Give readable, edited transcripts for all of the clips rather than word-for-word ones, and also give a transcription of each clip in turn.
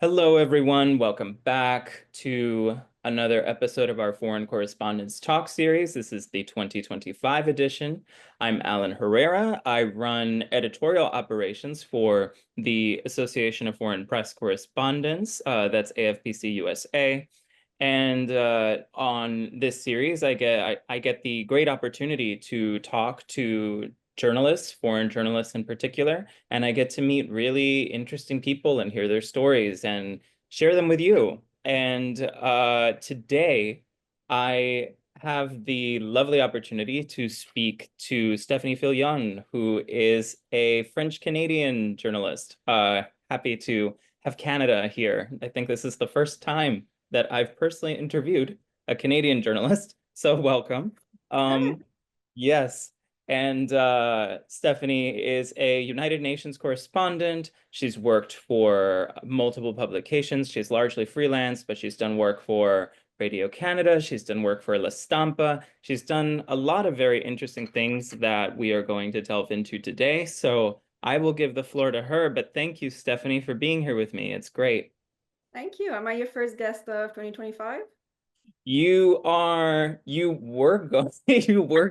Hello, everyone. Welcome back to another episode of our Foreign Correspondents Talk series. This is the 2025 edition. I'm Alan Herrera. I run editorial operations for the Association of Foreign Press Correspondents, that's AFPC-USA. And on this series, I get the great opportunity to talk to journalists, foreign journalists in particular, and I get to meet really interesting people and hear their stories and share them with you. And today, I have the lovely opportunity to speak to Stéphanie Fillion, who is a French-Canadian journalist. Happy to have Canada here. I think this is the first time that I've personally interviewed a Canadian journalist. So welcome. Um, yes. And Stéphanie is a United Nations correspondent. She's worked for multiple publications. She's largely freelance, but she's done work for Radio Canada. She's done work for La Stampa. She's done a lot of very interesting things that we are going to delve into today. So I will give the floor to her, but thank you, Stéphanie, for being here with me. It's great. Thank you. Am I your first guest of 2025? You were going, you were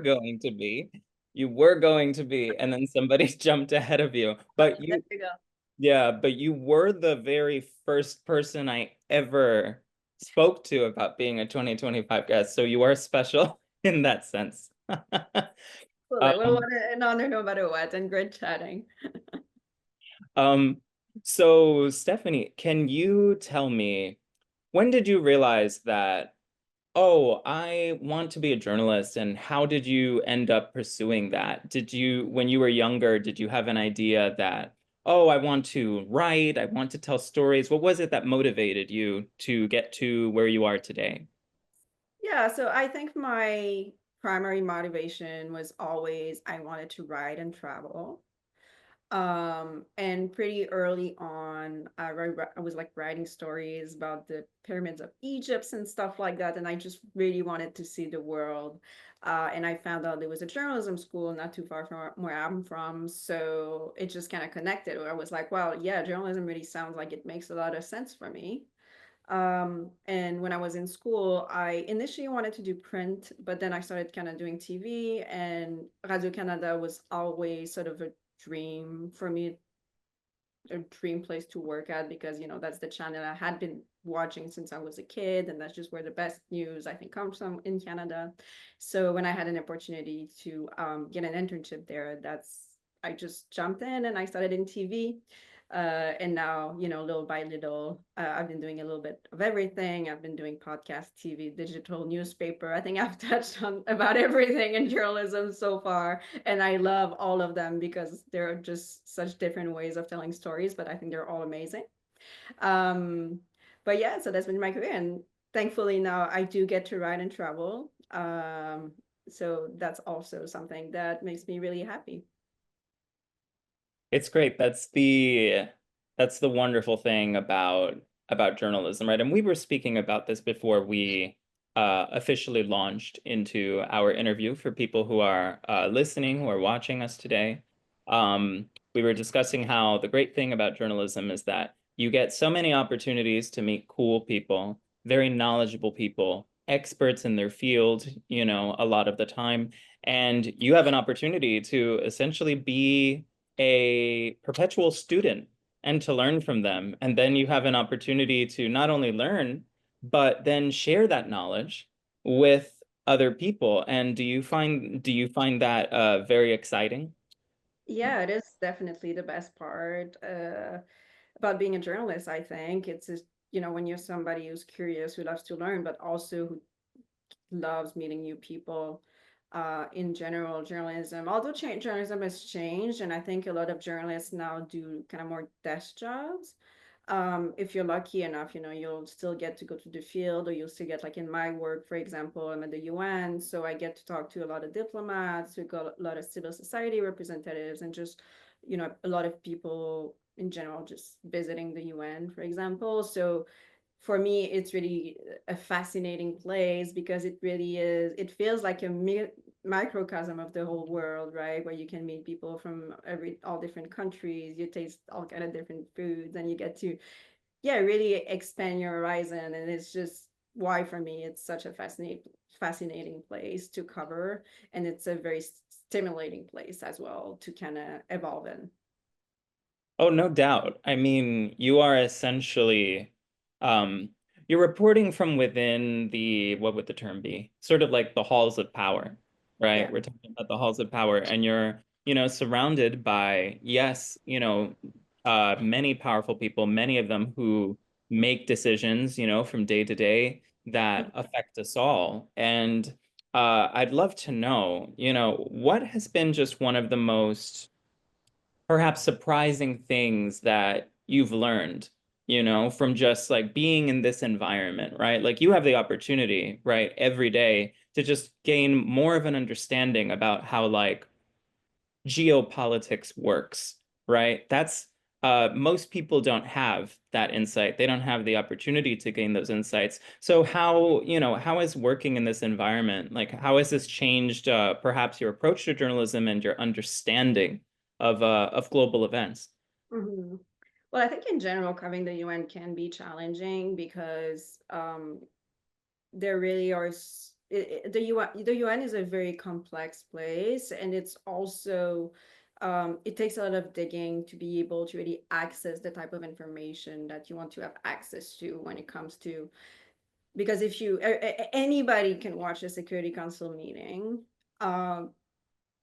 going to be, and then somebody jumped ahead of you. But There you go. yeah, but you were the very first person I ever spoke to about being a 2025 guest. So you are special in that sense. Absolutely. Well, Um, what an honor no matter what, and great chatting. um, so Stéphanie, can you tell me, when did you realize that, oh, I want to be a journalist, and how did you end up pursuing that? When you were younger, did you have an idea that, oh, I want to write, I want to tell stories? What was it that motivated you to get to where you are today? Yeah, so I think my primary motivation was always I wanted to write and travel. And pretty early on, I was like writing stories about the pyramids of Egypt and stuff like that. And I just really wanted to see the world. And I found out there was a journalism school not too far from where I'm from. So it just kind of connected where I was like, well, yeah, journalism really sounds like it makes a lot of sense for me. And when I was in school, I initially wanted to do print, but then I started kind of doing TV, and Radio Canada was always sort of a dream for me, a dream place to work at because, that's the channel I had been watching since I was a kid, and that's just where the best news I think comes from in Canada. So when I had an opportunity to get an internship there, I just jumped in and I started in TV. And now, little by little, I've been doing a little bit of everything. I've been doing podcast, TV, digital, newspaper. I think I've touched on about everything in journalism so far. And I love all of them because they're just such different ways of telling stories, but I think they're all amazing. Um, but yeah, so that's been my career. And thankfully now I do get to write and travel. So that's also something that makes me really happy. It's great. That's the wonderful thing about journalism, right? And we were speaking about this before we officially launched into our interview for people who are listening, who are watching us today. We were discussing how the great thing about journalism is that you get so many opportunities to meet cool people, very knowledgeable people, experts in their field, a lot of the time. And you have an opportunity to essentially be a perpetual student and to learn from them. And then you have an opportunity to not only learn, but then share that knowledge with other people. And do you find that very exciting? Yeah, it is definitely the best part about being a journalist, I think. It's just, when you're somebody who's curious, who loves to learn, but also who loves meeting new people. In general, journalism, although journalism has changed, and I think a lot of journalists now do kind of more desk jobs. If you're lucky enough, you'll still get to go to the field, or you'll still get, like in my work, for example, I'm at the UN, so I get to talk to a lot of diplomats, we got a lot of civil society representatives, and just, a lot of people in general just visiting the UN, for example. So for me, it's really a fascinating place because it really is, it feels like a microcosm of the whole world, right? Where you can meet people from all different countries, you taste all kind of different foods, and you get to yeah, really expand your horizon. And it's just why for me it's such a fascinating place to cover, and it's a very stimulating place as well to kind of evolve in. Oh, no doubt. I mean, you are essentially, um, you're reporting from within the, what would the term be? Sort of like the halls of power, right? Yeah. We're talking about the halls of power, and you're, surrounded by, yes, many powerful people, many of them who make decisions, from day to day that affect us all. And I'd love to know, what has been just one of the most perhaps surprising things that you've learned, from just like being in this environment, right? Like you have the opportunity, right, every day to just gain more of an understanding about how like geopolitics works, right? That's most people don't have that insight. They don't have the opportunity to gain those insights. So how, how is working in this environment, like how has this changed perhaps your approach to journalism and your understanding of global events? Hmm. Well, I think in general, covering the UN can be challenging because there really are the UN is a very complex place, and it's also it takes a lot of digging to be able to really access the type of information that you want to have access to when it comes to, because if you anybody can watch a Security Council meeting, um,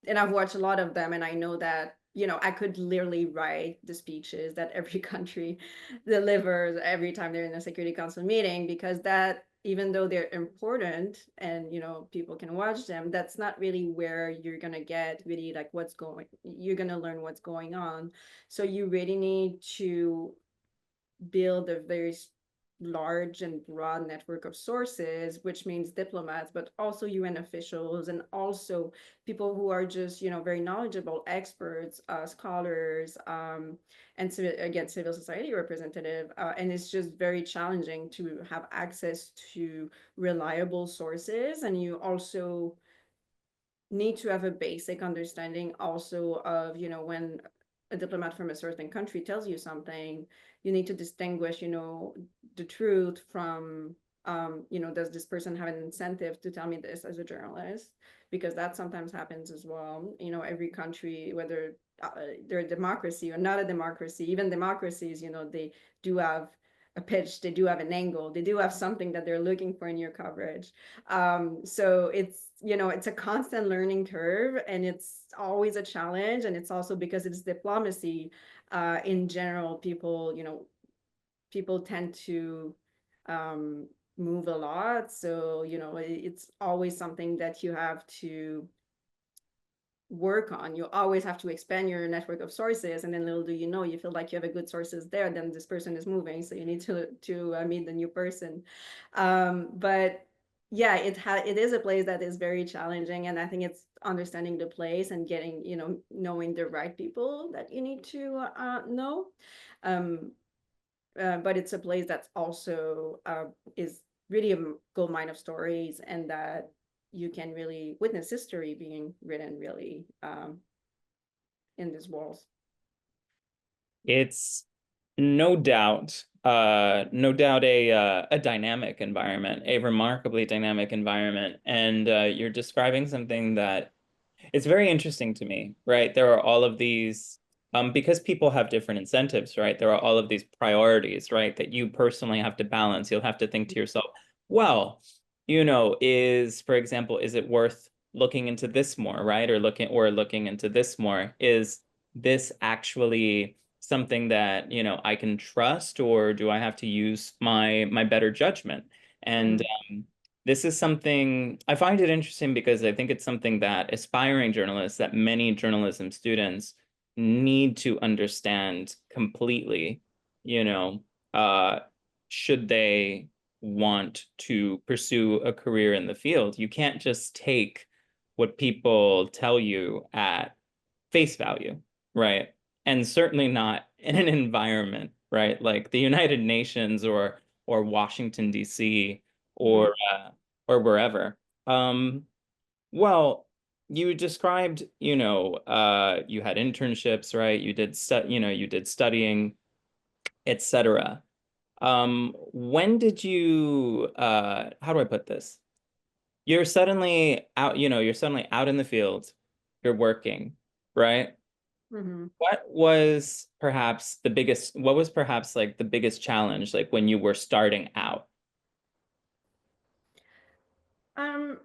and I've watched a lot of them, and I know that, I could literally write the speeches that every country delivers every time they're in a Security Council meeting, because that, even though they're important and, people can watch them, that's not really where you're gonna get really like you're gonna learn what's going on. So you really need to build a very large and broad network of sources, which means diplomats, but also UN officials, and also people who are just, very knowledgeable experts, scholars, and again, civil society representative. And it's just very challenging to have access to reliable sources. And you also need to have a basic understanding also of, when a diplomat from a certain country tells you something, you need to distinguish, the truth from, does this person have an incentive to tell me this as a journalist? Because that sometimes happens as well. Every country, whether they're a democracy or not a democracy, even democracies, they do have a pitch, they do have an angle, they do have something that they're looking for in your coverage. So it's a constant learning curve, and it's always a challenge. And it's also because it's diplomacy. In general, people tend to move a lot. So, it's always something that you have to work on. You always have to expand your network of sources, and then little do you know, you feel like you have a good sources there, then this person is moving, so you need to meet the new person. But yeah, it is a place that is very challenging, and I think it's understanding the place and getting, knowing the right people that you need to know. um but it's a place that's also is really a gold mine of stories, and that you can really witness history being written really in these walls. It's no doubt a dynamic environment, a remarkably dynamic environment. And you're describing something that it's very interesting to me, right? There are all of these, because people have different incentives, right? There are all of these priorities, right? That you personally have to balance. You'll have to think to yourself, well, for example, is it worth looking into this more, right? Or looking into this more? Is this actually something that, I can trust, or do I have to use my better judgment? And Mhm. this is something I find it interesting because I think it's something that aspiring journalists, that many journalism students need to understand completely, you know, uh, should they want to pursue a career in the field. You can't just take what people tell you at face value, right? And certainly not in an environment, right? Like the United Nations or Washington, D.C. Mhm. or wherever. Um, well, you described, you had internships, right? You did studying, etc. When did you, how do I put this? You're suddenly out, you're suddenly out in the field, you're working, right? Hmm. What was perhaps like the biggest challenge, like when you were starting out? Um,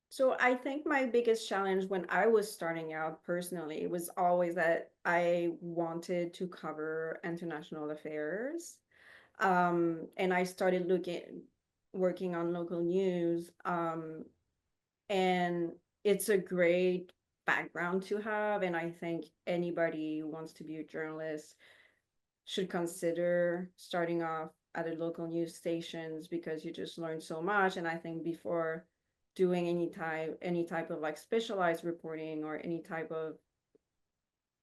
so I think my biggest challenge when I was starting out personally was always that I wanted to cover international affairs. And I started working on local news. And it's a great background to have. And I think anybody who wants to be a journalist should consider starting off at a local news stations because you just learn so much. And I think before doing any type of like specialized reporting or any type of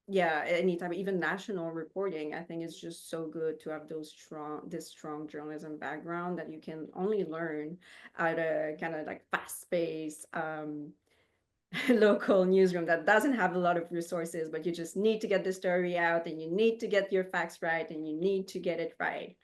even national reporting, I think it's just so good to have this strong journalism background that you can only learn at a kind of like fast-paced local newsroom that doesn't have a lot of resources, but you just need to get the story out and you need to get your facts right and you need to get it right.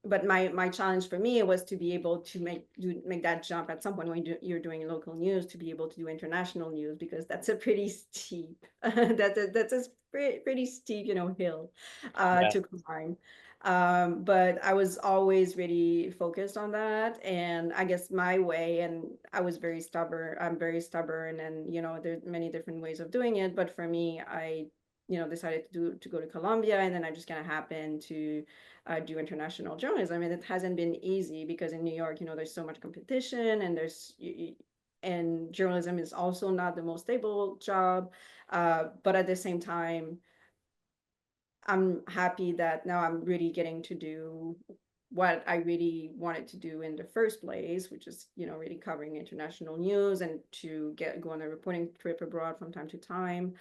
But my challenge for me was to be able to make that jump at some point when you're doing local news to be able to do international news because that's a pretty steep pretty steep hill Yeah. to climb. But I was always really focused on that, and I guess my way, and I was very stubborn. I'm very stubborn, and there's many different ways of doing it. But for me, I decided to go to Columbia, and then I just kind of happened to do international journalism. And it hasn't been easy because in New York, there's so much competition, and and journalism is also not the most stable job. But at the same time, I'm happy that now I'm really getting to do what I really wanted to do in the first place, which is, really covering international news and to go on a reporting trip abroad from time to time.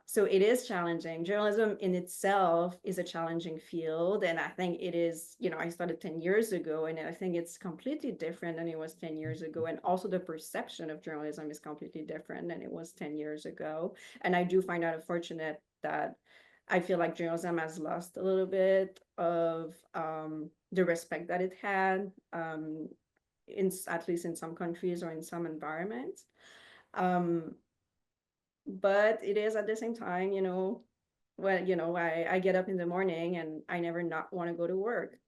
So it is challenging. Journalism in itself is a challenging field. And I think it is, I started 10 years ago, and I think it's completely different than it was 10 years ago. And also the perception of journalism is completely different than it was 10 years ago. And I do find that unfortunate that I feel like journalism has lost a little bit of the respect that it had, at least in some countries or in some environments. Um, but it is at the same time, I get up in the morning and I never not want to go to work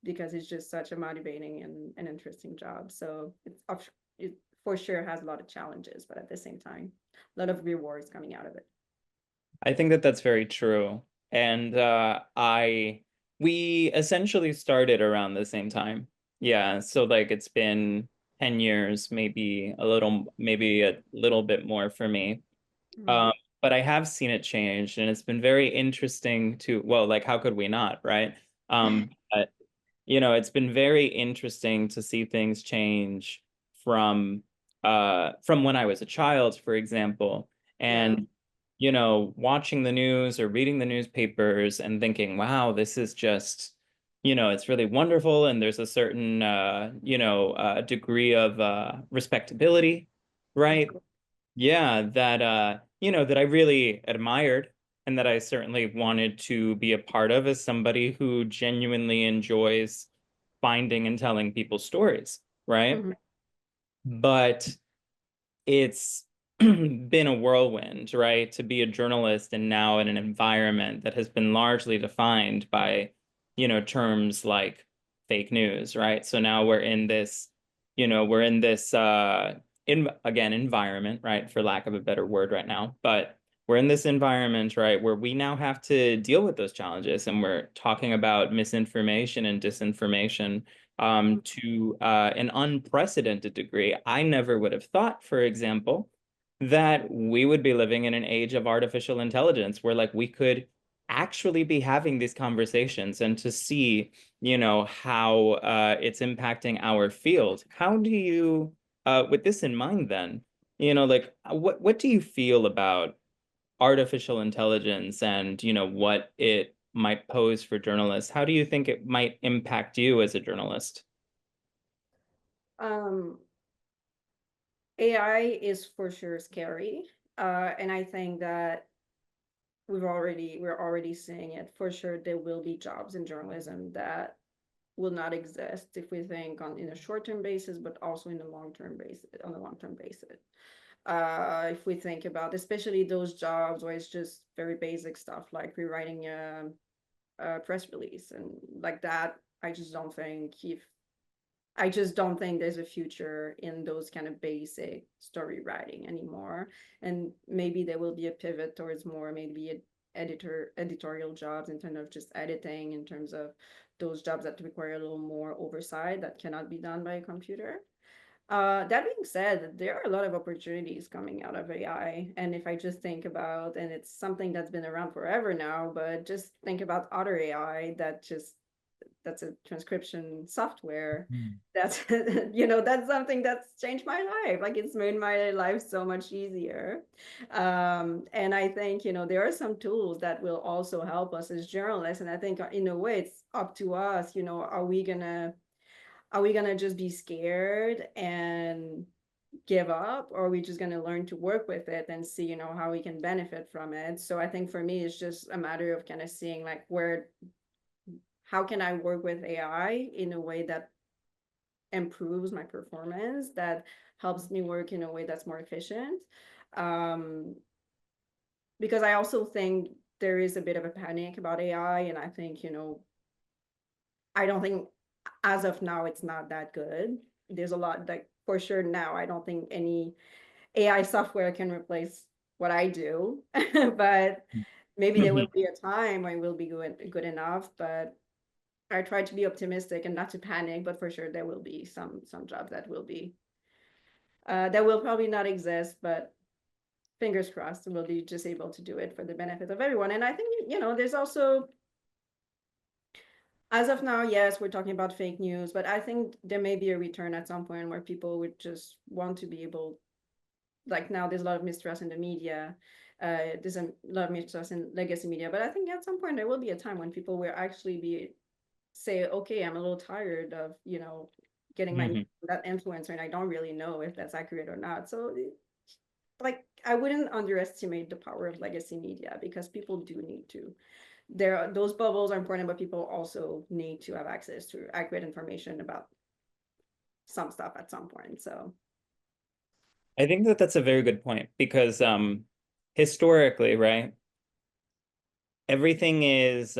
because it's just such a motivating and an interesting job. So it for sure has a lot of challenges, but at the same time, a lot of rewards coming out of it. I think that that's very true. And we essentially started around the same time. Yeah, so like it's been 10 years, maybe a little bit more for me. Mm. Um, but I have seen it change, and it's been very interesting well, like how could we not, right? But it's been very interesting to see things change from from when I was a child, for example, Yeah. and watching the news or reading the newspapers and thinking, wow, this is just, it's really wonderful, and there's a certain degree of respectability, Of right? course. Yeah, that I really admired and that I certainly wanted to be a part of as somebody who genuinely enjoys finding and telling people stories, right? Mhm. But it's been a whirlwind, right? To be a journalist and now in an environment that has been largely defined by, terms like fake news, right? So now we're in this environment, right, for lack of a better word right now, but we're in this environment, right, where we now have to deal with those challenges, and we're talking about misinformation and disinformation to an unprecedented degree. I never would have thought, for example, that we would be living in an age of artificial intelligence where like we could actually be having these conversations and to see, how it's impacting our field. How do you, with this in mind, then, like what do you feel about artificial intelligence and, what it might pose for journalists? How do you think it might impact you as a journalist? Um, AI is for sure scary. And I think that we're already seeing it for sure. There will be jobs in journalism that will not exist if we think on in a short-term basis, but also in the long-term basis, on a long-term basis. If we think about especially those jobs where it's just very basic stuff like rewriting a press release and like that, I just don't think there's a future in those kind of basic story writing anymore. And maybe there will be a pivot towards more maybe editorial jobs in terms of just editing, in terms of those jobs that require a little more oversight that cannot be done by a computer. That being said, there are a lot of opportunities coming out of AI. And if I just think about, and it's something that's been around forever now, but just think about other AI that's a transcription software. Mhm. That's that's something that's changed my life. Like it's made my life so much easier. And I think there are some tools that will also help us as journalists. And I think in a way it's up to us. Are we gonna just be scared and give up, or are we just gonna learn to work with it and see how we can benefit from it? So I think for me it's just a matter of kind of seeing like how can I work with AI in a way that improves my performance, that helps me work in a way that's more efficient. Um, because I also think there is a bit of a panic about AI, and I think, I don't think as of now it's not that good. There's a lot, like for sure now, I don't think any AI software can replace what I do, but maybe there will be a time when it will be good enough. But I try to be optimistic and not to panic, but for sure there will be some jobs that will probably not exist, but fingers crossed we'll be just able to do it for the benefit of everyone. And I think there's also, as of now, yes, we're talking about fake news, but I think there may be a return at some point where people would just want to be able, like now there's a lot of mistrust in the media. There's a lot of mistrust in legacy media, but I think at some point there will be a time when people will actually be say, okay, I'm a little tired of, getting my Mhm. that influencer, and I don't really know if that's accurate or not. So like I wouldn't underestimate the power of legacy media, because people do need to. Those bubbles are important, but people also need to have access to accurate information about some stuff at some point. So I think that that's a very good point because historically, right, everything is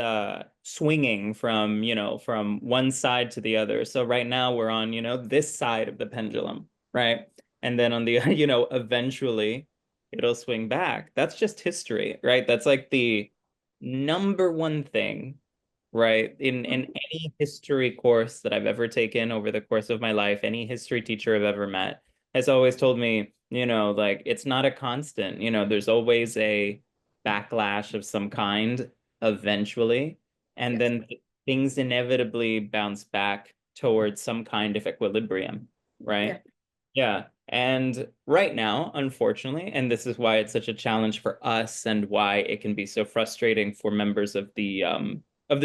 swinging from, from one side to the other. So right now we're on, this side of the pendulum, right? And then on the, eventually it'll swing back. That's just history, right? That's like the number one thing, right? In any history course that I've ever taken over the course of my life, any history teacher I've ever met has always told me, like it's not a constant, there's always a backlash of some kind eventually, and yes, then things inevitably bounce back towards some kind of equilibrium, yeah. right? Yeah. And right now, unfortunately, and this is why it's such a challenge for us and why it can be so frustrating for members of the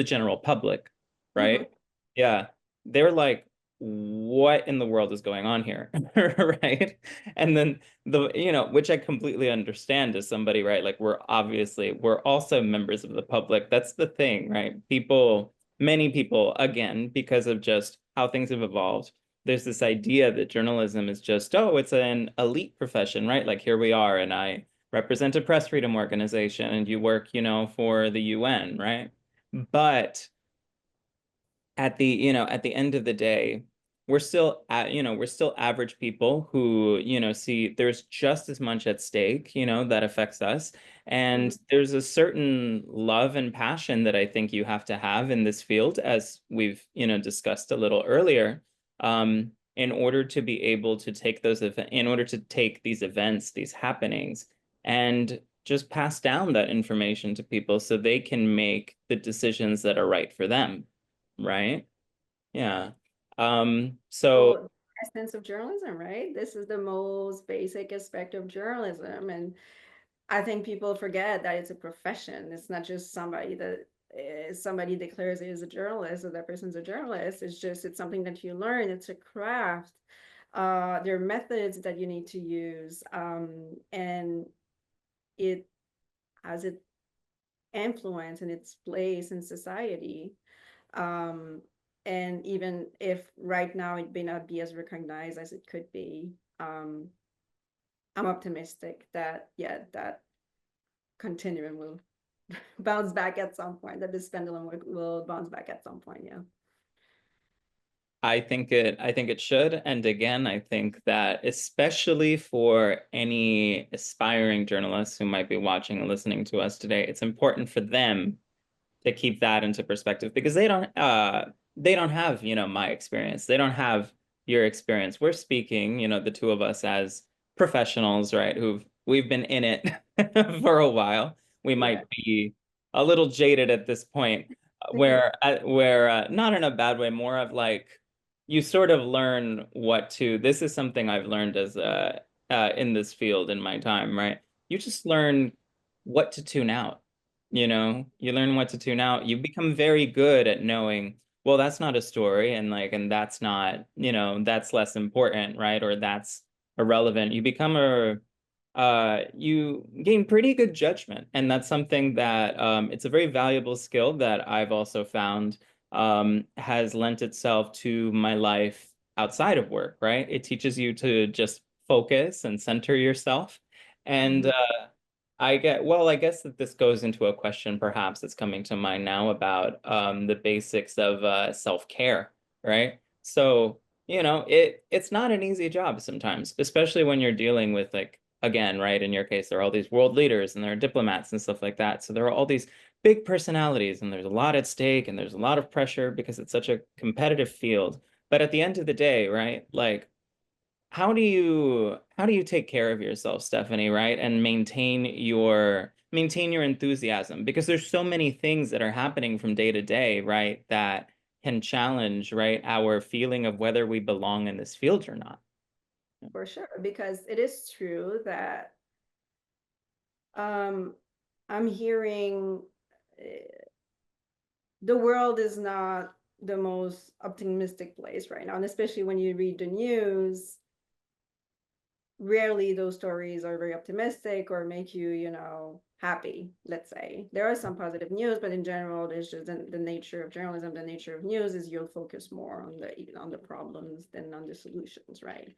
general public, Mm-hmm. right? Yeah. They're like, what in the world is going on here? Right? And then which I completely understand as somebody, right? Like we're also members of the public. That's the thing, right? Many people, again, because of just how things have evolved, there's this idea that journalism is just, oh, it's an elite profession, right? Like here we are, and I represent a press freedom organization, and you work, for the UN, right? But at the end of the day, we're still average people who, see there's just as much at stake, that affects us. Mm-hmm. And there's a certain love and passion that I think you have to have in this field, as we've, discussed a little earlier, in order to be able to in order to take these events, these happenings, and just pass down that information to people so they can make the decisions that are right for them. Right? Yeah. So Well, essence of journalism, right? This is the most basic aspect of journalism, and I think people forget that it's a profession. It's not just somebody declares is a journalist or that person's a journalist. It's something that you learn. It's a craft. There are methods that you need to use, and it as it influence and its place in society. Um, and even if right now it may not be as recognized as it could be, I'm optimistic that, yeah, that continuum will bounce back at some point, that this pendulum will bounce back at some point, yeah. I think it should. And again, I think that especially for any aspiring journalists who might be watching and listening to us today, it's important for them to keep that into perspective because they don't have, you know, my experience. They don't have your experience. We're speaking, you know, the two of us as professionals, right? We've been in it for a while. We Yeah. might be a little jaded at this point, where not in a bad way, more of like you sort of learn what to. This is something I've learned as in this field in my time, right? You just learn what to tune out. You know, you learn what to tune out. You become very good at knowing, well, that's not a story, and like, and that's not, you know, that's less important, right? Or that's irrelevant. You become you gain pretty good judgment, and that's something that it's a very valuable skill that I've also found has lent itself to my life outside of work, right? It teaches you to just focus and center yourself. And Mhm. I guess that this goes into a question perhaps that's coming to mind now about the basics of self-care, right? So, you know, it's not an easy job sometimes, especially when you're dealing with like, again, right, in your case, there are all these world leaders and there are diplomats and stuff like that. So there are all these big personalities and there's a lot at stake and there's a lot of pressure because it's such a competitive field. But at the end of the day, right, like how do you take care of yourself, Stephanie, right? And maintain your enthusiasm because there's so many things that are happening from day to day, right? That can challenge, right, our feeling of whether we belong in this field or not. For sure, because it is true that um, I'm hearing the world is not the most optimistic place right now, and especially when you read the news, rarely those stories are very optimistic or make you, you know, happy. Let's say there are some positive news, but in general, there's just the nature of journalism. The nature of news is you'll focus more on the problems than on the solutions, right?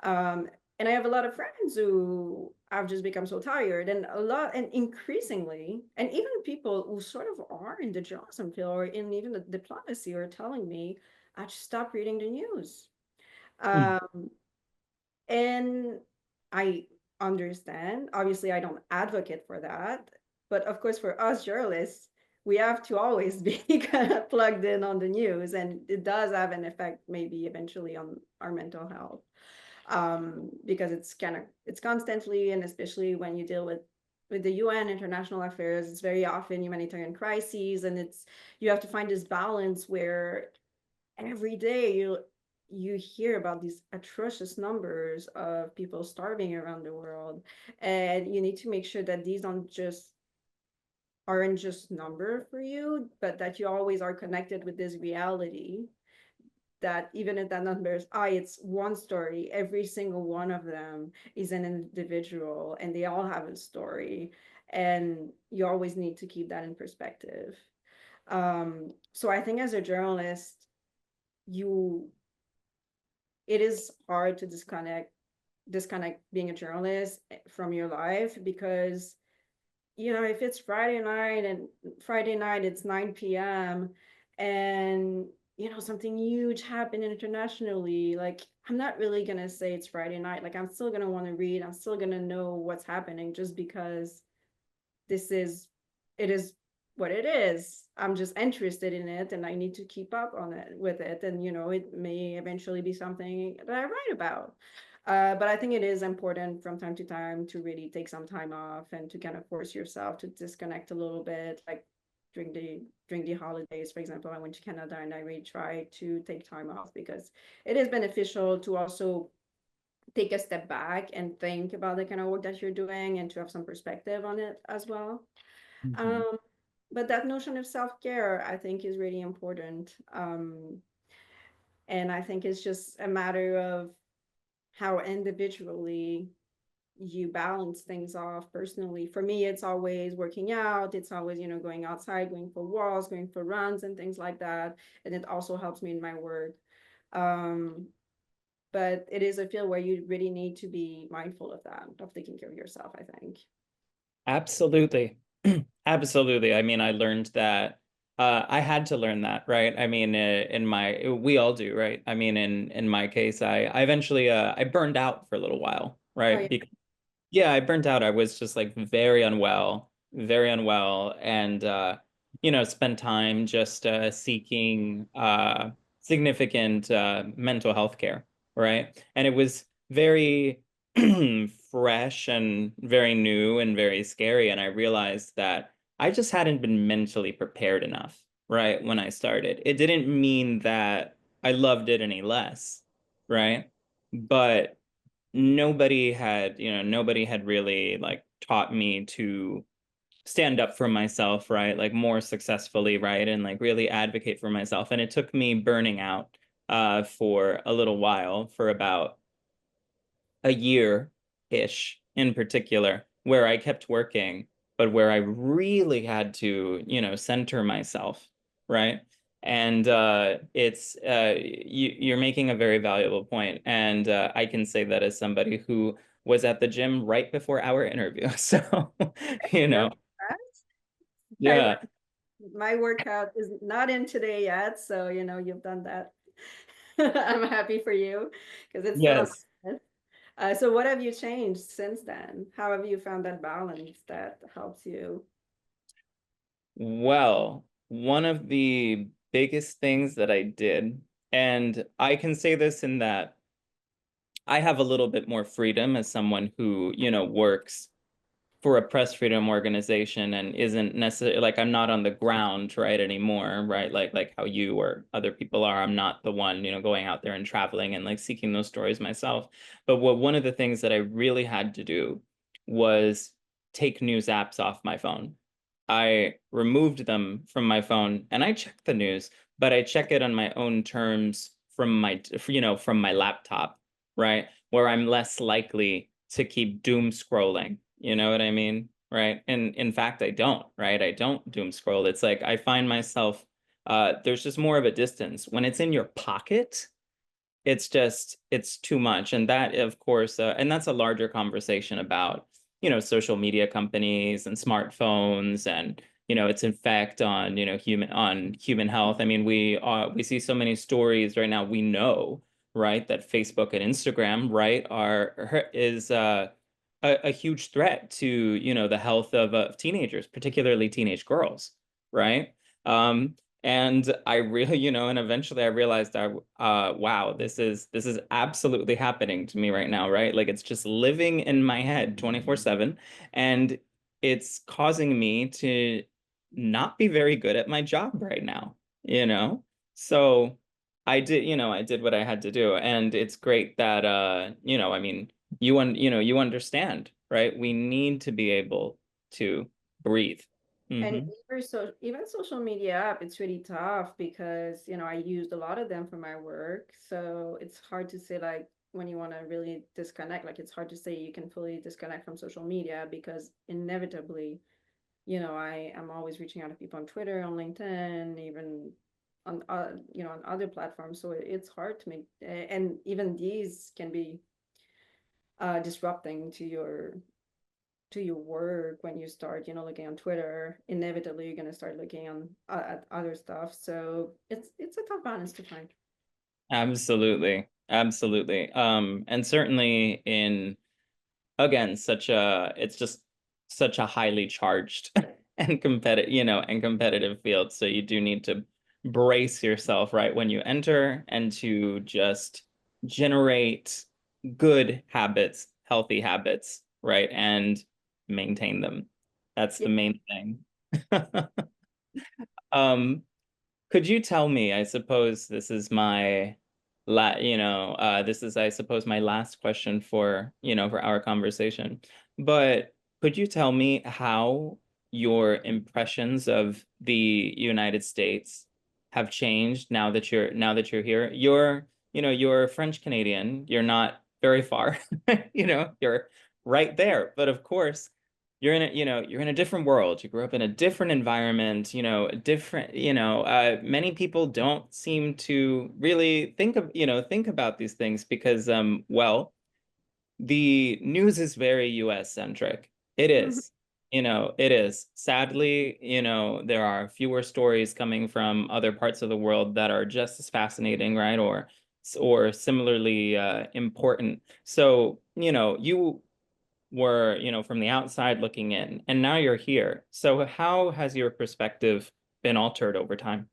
Um, and I have a lot of friends who have just become so tired, and a lot, and increasingly, and even people who sort of are in the journalism field or in even the diplomacy are telling me, I just stop reading the news. Hmm. Um, and I understand. Obviously, I don't advocate for that. But of course, for us journalists, we have to always be kind of plugged in on the news. And it does have an effect, maybe eventually, on our mental health. Because it's constantly, and especially when you deal with the UN, international affairs, it's very often humanitarian crises. And you have to find this balance where every day you hear about these atrocious numbers of people starving around the world, and you need to make sure that these aren't just number for you, but that you always are connected with this reality, that even if that number is it's one story, every single one of them is an individual and they all have a story, and you always need to keep that in perspective. So I think as a journalist, you it is hard to disconnect being a journalist from your life, because you know, if it's Friday night it's 9 p.m. and you know something huge happened internationally, like I'm not really gonna say it's Friday night. Like I'm still gonna want to read, I'm still gonna know what's happening, just because this is it is what it is. I'm just interested in it and I need to keep up on it with it. And you know, it may eventually be something that I write about. But I think it is important from time to time to really take some time off and to kind of force yourself to disconnect a little bit. Like during the holidays, for example, I went to Canada and I really tried to take time off, because it is beneficial to also take a step back and think about the kind of work that you're doing and to have some perspective on it as well. Mhm. Um, but that notion of self-care, I think, is really important. And I think it's just a matter of how individually you balance things off personally. For me, it's always working out. It's always, going outside, going for walks, going for runs and things like that. And it also helps me in my work. Um, but it is a field where you really need to be mindful of that, of taking care of yourself, I think. Absolutely. Absolutely. I mean, I learned that I had to learn that, right? I mean, we all do, right? I mean, in my case, I eventually I burned out for a little while, Oh, right? yeah. Because yeah, I burnt out. I was just like very unwell, and spent time just seeking significant mental health care, right? And it was very fresh and very new and very scary. And I realized that I just hadn't been mentally prepared enough, right, when I started. It didn't mean that I loved it any less, right? But nobody had really like taught me to stand up for myself, right? Like more successfully, right? And like really advocate for myself. And it took me burning out for a little while, for about a year-ish in particular, where I kept working, but where I really had to, center myself, right? And you're making a very valuable point, and I can say that as somebody who was at the gym right before our interview. So, you You're know, I yeah, my workout is not in today yet, so you've done that. I'm happy for you because it's still a yes. process. So what have you changed since then? How have you found that balance that helps you? Well, one of the biggest things that I did, and I can say this in that I have a little bit more freedom as someone who, works for a press freedom organization and isn't necessarily like I'm not on the ground right anymore, right? Like how you or other people are. I'm not the one, going out there and traveling and like seeking those stories myself. But one of the things that I really had to do was take news apps off my phone. I removed them from my phone and I check the news, but I check it on my own terms from my laptop, right? Where I'm less likely to keep doom scrolling. You know what I mean? Right. And in fact, I don't, right? I don't doom scroll. It's like I find myself, there's just more of a distance. When it's in your pocket, it's too much. And that, of course, and that's a larger conversation about, social media companies and smartphones and, its effect on, human health. I mean, we see so many stories right now. We know, right, that Facebook and Instagram, right, is a huge threat to, the health of teenagers, particularly teenage girls, right? And I really, and eventually I realized wow, this is absolutely happening to me right now, right? Like it's just living in my head 24/7, and it's causing me to not be very good at my job right now, you know? So I did what I had to do, and it's great that I mean, you understand, right? We need to be able to breathe. And Hmm. even social media app, it's really tough because, I used a lot of them for my work. So it's hard to say like when you want to really disconnect, like it's hard to say you can fully disconnect from social media because inevitably, I am always reaching out to people on Twitter, on LinkedIn, even on on other platforms. So it's hard to make, and even these can be disrupting to your work when you start, looking on Twitter. Inevitably, you're gonna start looking on at other stuff. So it's a tough balance to find. Absolutely. Absolutely. And certainly in, again, it's just such a highly charged and competitive field. So you do need to brace yourself right when you enter and to just generate good habits, healthy habits, right? And maintain them. That's Yeah. the main thing. Um, could you tell me, I suppose this is I suppose my last question for, for our conversation. But could you tell me how your impressions of the United States have changed now that you're here? You're French Canadian. You're not very far. You're right there. But of course, you're in a, you're in a different world. You grew up in a different environment, different, many people don't seem to really think about these things because, well, the news is very US centric. It is. It is. Sadly, there are fewer stories coming from other parts of the world that are just as fascinating, right? Or similarly important. So, you were, from the outside looking in, and now you're here. So how has your perspective been altered over time?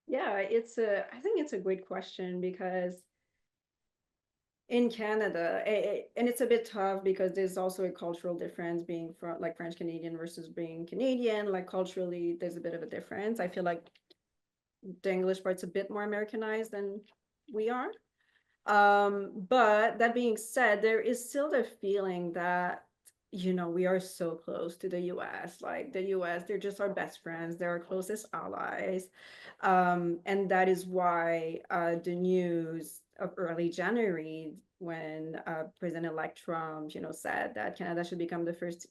Yeah, I think it's a great question because in Canada, and it's a bit tough because there's also a cultural difference being from like French Canadian versus being Canadian. Like culturally, there's a bit of a difference. I feel like the English part's a bit more Americanized than we are. But that being said, there is still the feeling that, we are so close to the US. Like the US, they're just our best friends, they're our closest allies. And that is why the news of early January, when President-elect Trump, said that Canada should become the first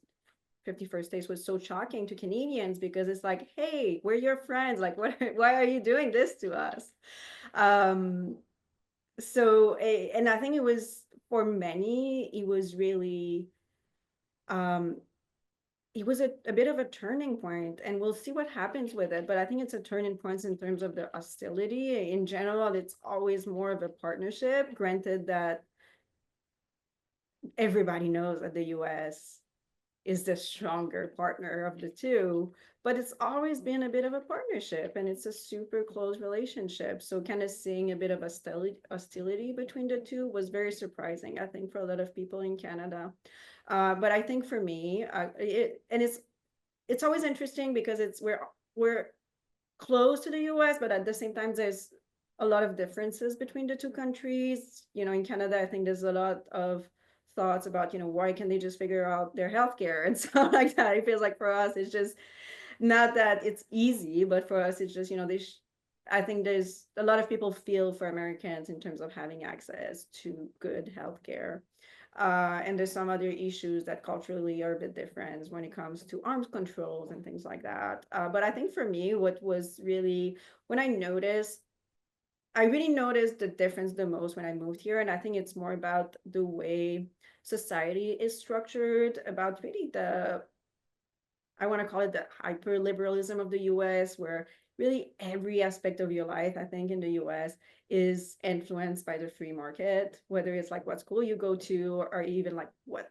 51st states, was so shocking to Canadians because it's like, hey, we're your friends. Like, why are you doing this to us? Um, and I think it was for many, it was really, um, it was a bit of a turning point, and we'll see what happens with it. But I think it's a turning point in terms of the hostility. In general, it's always more of a partnership, granted that everybody knows that the US is the stronger partner of the two, but it's always been a bit of a partnership and it's a super close relationship. So kind of seeing a bit of hostility between the two was very surprising, I think, for a lot of people in Canada. But I think for me, it's always interesting because we're close to the US, but at the same time, there's a lot of differences between the two countries. In Canada, I think there's a lot of thoughts about, why can't they just figure out their healthcare and stuff like that. It feels like for us, it's just not that it's easy, but for us, it's just, I think there's a lot of people feel for Americans in terms of having access to good healthcare. And there's some other issues that culturally are a bit different when it comes to arms controls and things like that. But I think for me, what was really, when I really noticed the difference the most when I moved here. And I think it's more about the way society is structured, about really I want to call it the hyper liberalism of the US, where really every aspect of your life, I think, in the US is influenced by the free market, whether it's like what school you go to, or even like what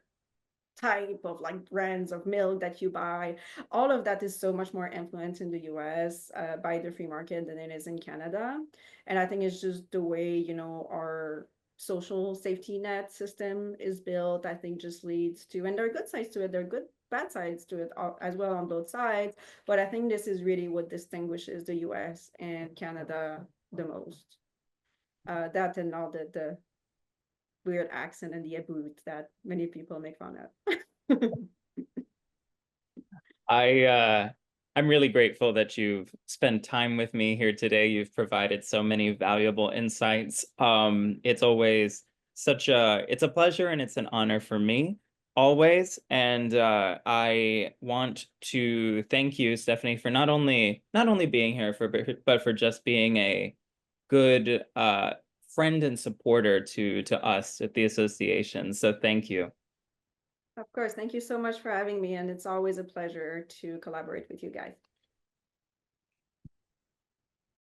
type of like brands of milk that you buy. All of that is so much more influenced in the US by the free market than it is in Canada. And I think it's just the way, our social safety net system is built, I think just leads to, and there are good sides to it, there are good bad sides to it as well on both sides. But I think this is really what distinguishes the US and Canada the most. That and all the weird accent and the abut that many people make fun of. I'm really grateful that you've spent time with me here today. You've provided so many valuable insights. It's a pleasure and it's an honor for me always. And I want to thank you, Stephanie, for not only being here but for just being a good friend and supporter to us at the association. So thank you. Of course, thank you so much for having me, and it's always a pleasure to collaborate with you guys.